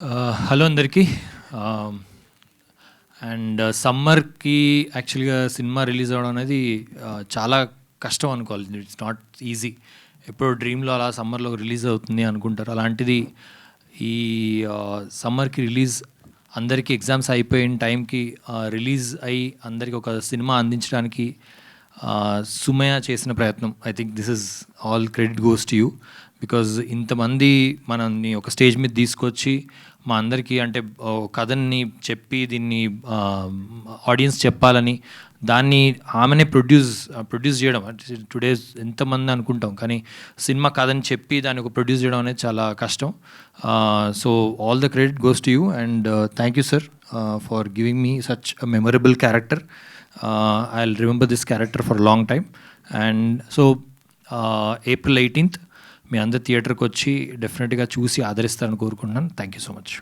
Hello అందరికీ. And సమ్మర్‌కి యాక్చువల్‌గా సినిమా రిలీజ్ అవ్వడం అనేది చాలా కష్టం అనుకోవాలి. It's not easy. ఎప్పుడో డ్రీమ్‌లో అలా సమ్మర్‌లో రిలీజ్ అవుతుంది అనుకుంటారు. అలాంటిది ఈ సమ్మర్‌కి రిలీజ్ అందరికీ ఎగ్జామ్స్ అయిపోయిన టైంకి రిలీజ్ అయ్యి అందరికి ఒక సినిమా అందించడానికి సుమయ చేసిన ప్రయత్నం. I think this is all credit goes to you. Because ఇంతమంది మనల్ని ఒక స్టేజ్ మీద తీసుకొచ్చి మా అందరికీ అంటే కథని చెప్పి దీన్ని ఆడియన్స్ చెప్పాలని దాన్ని ఆమెనే ప్రొడ్యూస్ చేయడం. టుడే ఎంతమంది అనుకుంటాం, కానీ సినిమా కథని చెప్పి దాన్ని ఒక ప్రొడ్యూస్ చేయడం అనేది చాలా కష్టం. So all the credit goes to you and thank you sir for giving me such a memorable character. I will remember this character for long time. And so April 18th మీ అందరు థియేటర్కి వచ్చి డెఫినెట్గా చూసి ఆదరిస్తారని కోరుకుంటున్నాను. Thank you so much.